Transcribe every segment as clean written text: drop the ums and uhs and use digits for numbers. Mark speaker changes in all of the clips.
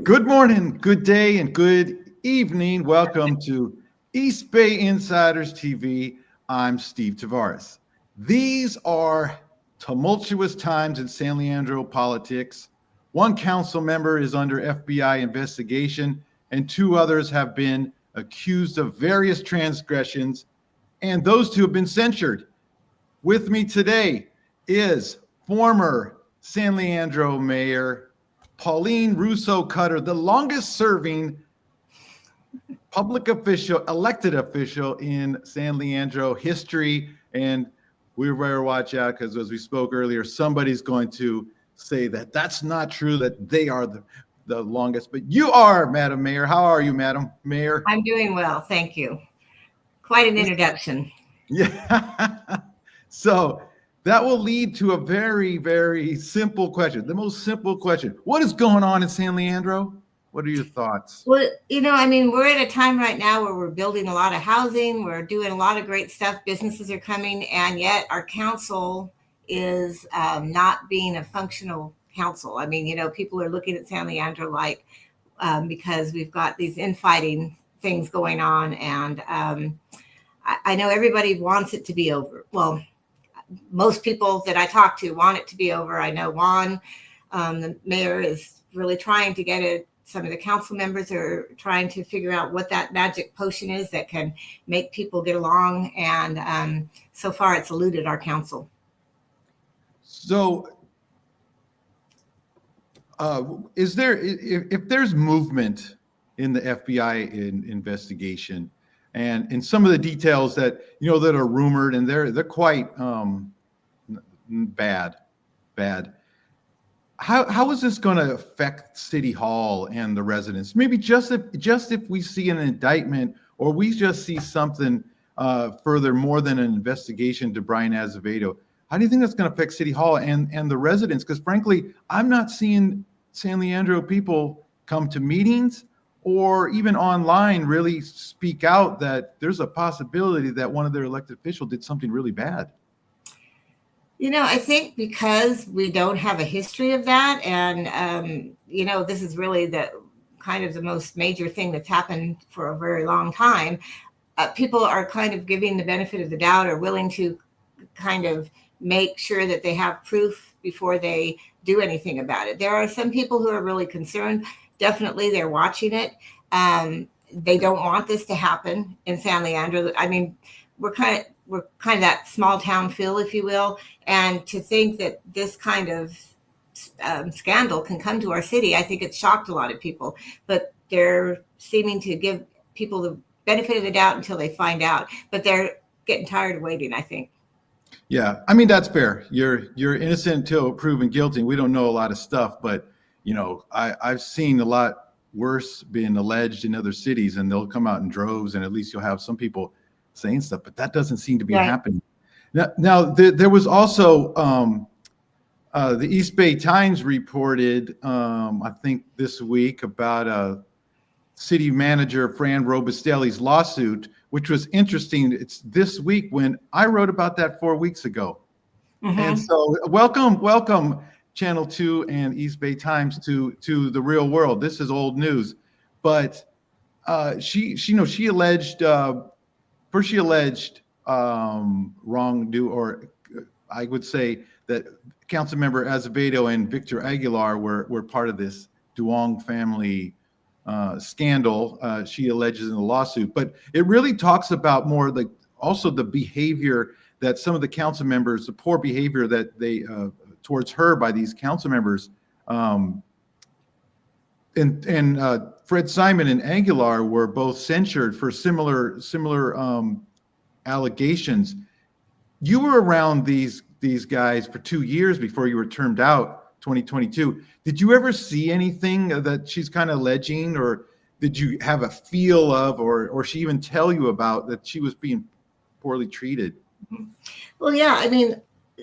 Speaker 1: Good morning, good day, and good evening. Welcome to East Bay Insiders TV. I'm Steve Tavares. These are tumultuous times in San Leandro politics. One council member is under FBI investigation, and two others have been accused of various transgressions, and those two have been censured. With me today is former San Leandro Mayor Pauline Russo Cutter, the longest serving public official, elected official in San Leandro history. And we better watch out because, as we spoke earlier, somebody's going to say that that's not true, that they are the longest. But you are, Madam Mayor. How are you, Madam Mayor?
Speaker 2: I'm doing well, thank you. Quite an introduction.
Speaker 1: Yeah. So that will lead to a very, very simple question. The most simple question. What is going on in San Leandro? What are your thoughts?
Speaker 2: Well, we're at a time right now where we're building a lot of housing. We're doing a lot of great stuff. Businesses are coming, and yet our council is not being a functional council. I mean, people are looking at San Leandro like because we've got these infighting things going on, and I know everybody wants it to be over. Well, most people that I talk to want it to be over. I know Juan, the mayor, is really trying to get it. Some of the council members are trying to figure out what that magic potion is that can make people get along. And so far, it's eluded our council.
Speaker 1: So if there's movement in the FBI investigation, and in some of the details that that are rumored, and they're quite bad. How is this going to affect City Hall and the residents? Maybe just if we see an indictment, or we just see something further more than an investigation to Bryan Azevedo. How do you think that's going to affect City Hall and the residents? Because frankly, I'm not seeing San Leandro people come to meetings or even online really speak out that there's a possibility that one of their elected officials did something really bad.
Speaker 2: I think because we don't have a history of that, and this is really the most major thing that's happened for a very long time. People are kind of giving the benefit of the doubt, or willing to kind of make sure that they have proof before they do anything about it. There are some people who are really concerned. Definitely, they're watching it. They don't want this to happen in San Leandro. I mean, we're kind of that small town feel, if you will, and to think that this kind of scandal can come to our city, I think it's shocked a lot of people. But they're seeming to give people the benefit of the doubt until they find out. But they're getting tired of waiting, I think.
Speaker 1: Yeah, I mean, that's fair. You're innocent until proven guilty. We don't know a lot of stuff, but I've seen a lot worse being alleged in other cities, and they'll come out in droves, and at least you'll have some people saying stuff, but that doesn't seem to be happening. Now there was also the East Bay Times reported, I think this week, about city manager Fran Robustelli's lawsuit, which was interesting. It's this week when I wrote about that 4 weeks ago. Mm-hmm. And so welcome Channel 2 and East Bay Times to the real world. This is old news, but she alleged wrongdo, or I would say that Councilmember Azevedo and Victor Aguilar were part of this Duong family scandal. She alleges in the lawsuit, but it really talks about more like also the behavior that some of the council members, the poor behavior that they towards her by these council members, and Fred Simon and Aguilar were both censured for similar allegations. You were around these guys for 2 years before you were termed out, 2022. Did you ever see anything that she's kind of alleging, or did you have a feel of, or she even tell you about that she was being poorly treated?
Speaker 2: Well, yeah, I mean,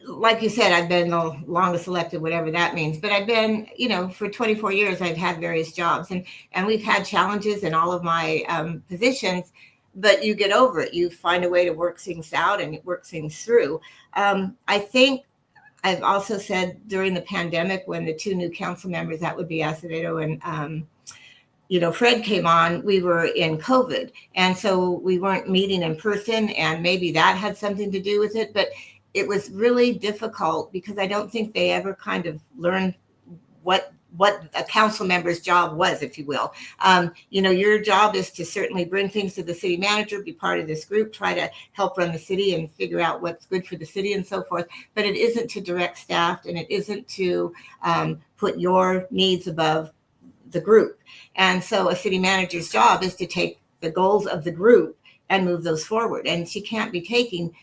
Speaker 2: like you said, I've been the longest elected, whatever that means. But I've been, for 24 years, I've had various jobs, and we've had challenges in all of my positions. But you get over it. You find a way to work things out and work things through. I think I've also said during the pandemic, when the two new council members, that would be Azevedo and Fred came on, we were in COVID. And so we weren't meeting in person, and maybe that had something to do with it. But it was really difficult because I don't think they ever kind of learned what a council member's job was, if you will. Your job is to certainly bring things to the city manager, be part of this group, try to help run the city and figure out what's good for the city and so forth. But it isn't to direct staff, and it isn't to put your needs above the group. And so a city manager's job is to take the goals of the group and move those forward. And she can't be taking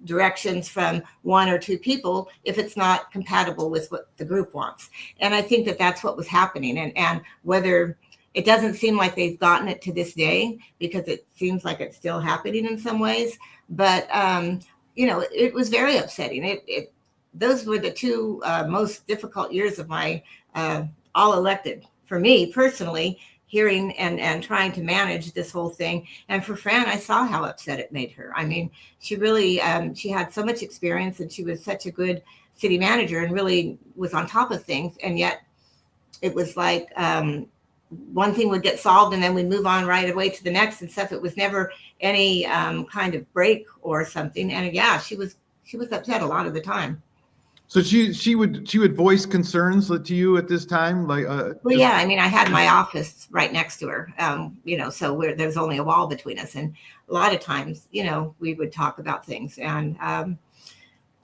Speaker 2: directions from one or two people if it's not compatible with what the group wants. And I think that that's what was happening. And whether it doesn't seem like they've gotten it to this day, because it seems like it's still happening in some ways, but it was very upsetting. Those were the two most difficult years of my all elected for me personally, hearing and trying to manage this whole thing. And for Fran, I saw how upset it made her. I mean, she really, she had so much experience, and she was such a good city manager and really was on top of things. And yet it was like one thing would get solved and then we'd move on right away to the next and stuff. It was never any kind of break or something. And yeah, she was upset a lot of the time.
Speaker 1: So she would voice concerns to you at this time, like.
Speaker 2: Well, yeah, I mean, I had my office right next to her, so there's only a wall between us, and a lot of times, we would talk about things, and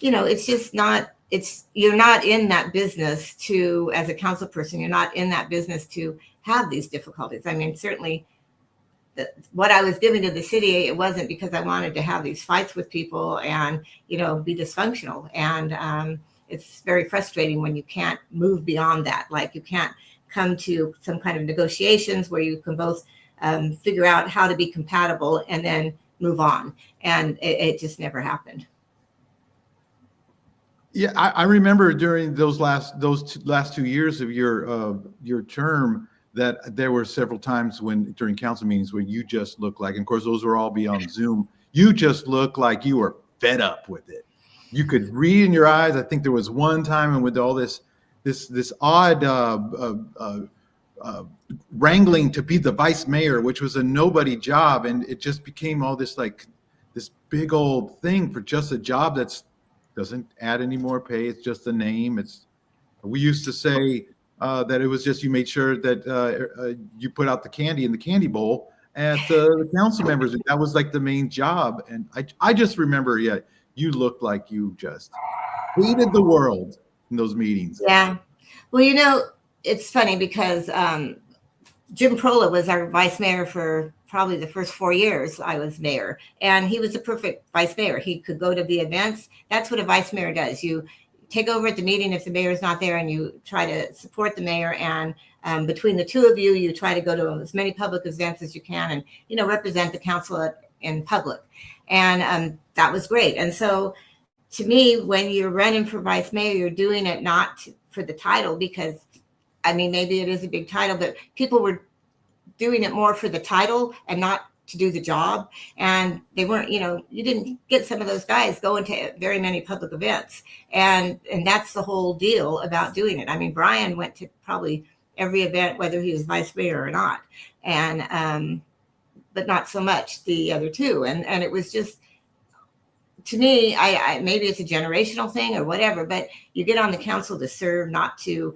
Speaker 2: it's just not. You're not in that business to, as a council person, you're not in that business to have these difficulties. I mean, certainly, what I was giving to the city, it wasn't because I wanted to have these fights with people and be dysfunctional, and it's very frustrating when you can't move beyond that. Like, you can't come to some kind of negotiations where you can both figure out how to be compatible and then move on. And it just never happened.
Speaker 1: Yeah, I remember during those last 2 years of your term that there were several times during council meetings where you just looked like, and of course those were all be on Zoom, you just looked like you were fed up with it. You could read in your eyes. I think there was one time, and with all this odd wrangling to be the vice mayor, which was a nobody job, and it just became all this big old thing for just a job that doesn't add any more pay. It's just a name. We used to say that it was just, you made sure that you put out the candy in the candy bowl at the council members. That was like the main job. And I just remember, yeah, you looked like you just hated the world in those meetings.
Speaker 2: Yeah. Well, it's funny because Jim Prola was our vice mayor for probably the first 4 years I was mayor. And he was a perfect vice mayor. He could go to the events. That's what a vice mayor does. You take over at the meeting if the mayor is not there, and you try to support the mayor. And between the two of you, you try to go to as many public events as you can and, represent the council in public. And that was great. And so to me, when you're running for vice mayor, you're doing it not for the title, because I mean, maybe it is a big title, but people were doing it more for the title and not to do the job. And they weren't, you didn't get some of those guys going to very many public events. And that's the whole deal about doing it. I mean, Bryan went to probably every event, whether he was vice mayor or not. And, but not so much the other two. And it was just, to me, I maybe it's a generational thing or whatever, but you get on the council to serve, not to,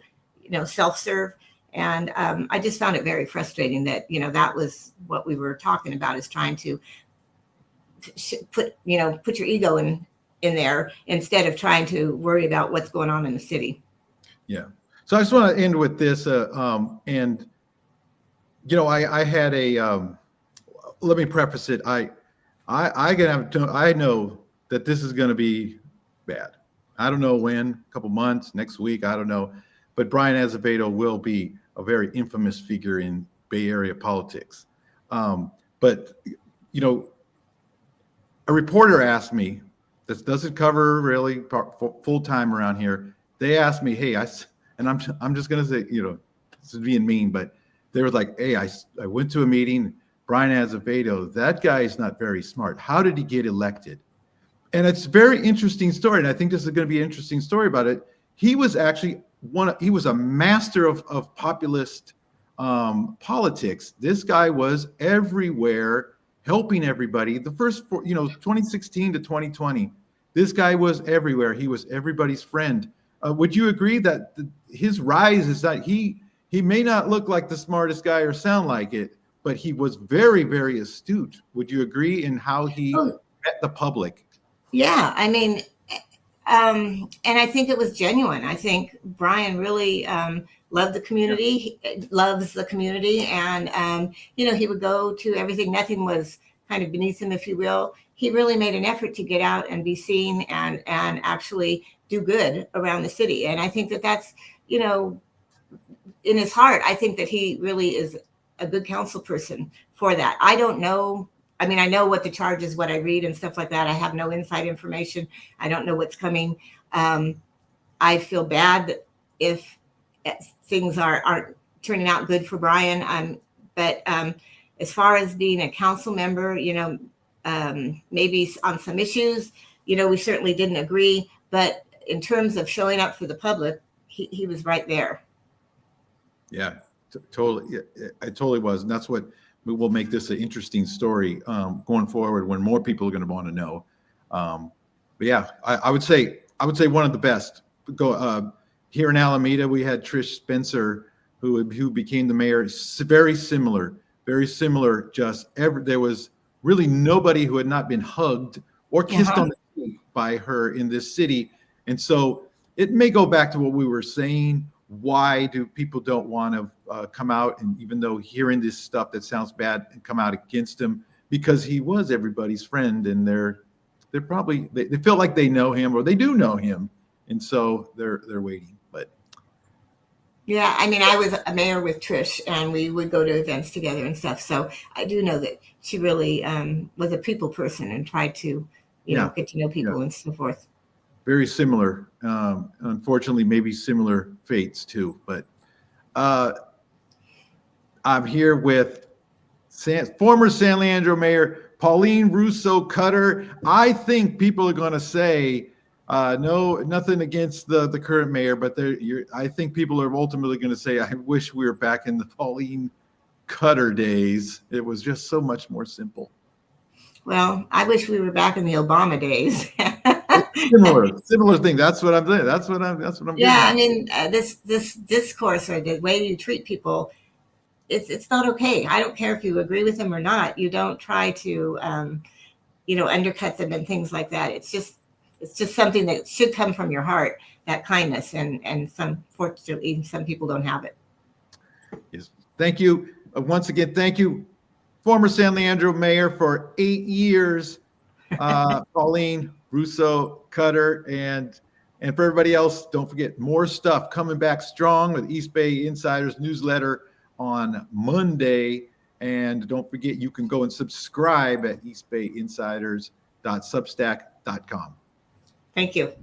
Speaker 2: self-serve. And I just found it very frustrating that, that was what we were talking about, is trying to put your ego in there instead of trying to worry about what's going on in the city. Yeah.
Speaker 1: So I just want to end with this. And, I had let me preface it. I know that this is going to be bad. I don't know when, a couple months, next week, I don't know. But Bryan Azevedo will be a very infamous figure in Bay Area politics. But, a reporter asked me, this doesn't cover really full time around here. They asked me, hey, I'm just going to say, this is being mean, but they were like, hey, I went to a meeting, Bryan Azevedo, that guy is not very smart. How did he get elected? And it's a very interesting story. And I think this is going to be an interesting story about it. He was actually he was a master of populist politics. This guy was everywhere, helping everybody. The first, 2016 to 2020, this guy was everywhere. He was everybody's friend. Would you agree that his rise is that he may not look like the smartest guy or sound like it, but he was very, very astute. Would you agree in how he met the public?
Speaker 2: Yeah, I mean, and I think it was genuine. I think Bryan really loved the community, loves the community, and he would go to everything. Nothing was kind of beneath him, if you will. He really made an effort to get out and be seen and actually do good around the city. And I think that that's, in his heart, I think that he really is a good council person for that. I don't know. I mean, I know what the charge is, what I read and stuff like that. I have no inside information. I don't know what's coming. I feel bad if things aren't turning out good for Bryan. But as far as being a council member, maybe on some issues, we certainly didn't agree. But in terms of showing up for the public, he was right there.
Speaker 1: Yeah, totally. Yeah, it totally was. And that's what will make this an interesting story going forward when more people are going to want to know. But yeah, I would say one of the best. Here in Alameda, we had Trish Spencer, who became the mayor. Very similar. There was really nobody who had not been hugged or kissed on the cheek by her in this city. And so it may go back to what we were saying. Why do people don't want to come out, and even though hearing this stuff that sounds bad, and come out against him? Because he was everybody's friend, and they're probably they feel like they know him, or they do know him, and so they're waiting. But
Speaker 2: yeah, I mean, I was a mayor with Trish, and we would go to events together and stuff. So I do know that she really was a people person and tried to, get to know people and so forth.
Speaker 1: Very similar. Unfortunately, maybe similar fates too. But I'm here with former San Leandro Mayor Pauline Russo Cutter. I think people are going to say nothing against the current mayor, but I think people are ultimately going to say, I wish we were back in the Pauline Cutter days. It was just so much more simple. Well,
Speaker 2: I wish we were back in the Obama days.
Speaker 1: Similar thing. That's what I'm doing. That's what I'm.
Speaker 2: Yeah, I mean, this discourse or the way you treat people, it's not okay. I don't care if you agree with them or not. You don't try to, undercut them and things like that. It's just something that should come from your heart. That kindness, and unfortunately, some people don't have it.
Speaker 1: Yes. Thank you once again. Thank you, former San Leandro mayor for 8 years, Pauline Russo Cutter, and for everybody else, don't forget, more stuff coming back strong with East Bay Insiders newsletter on Monday. And don't forget, you can go and subscribe at eastbayinsiders.substack.com.
Speaker 2: Thank you.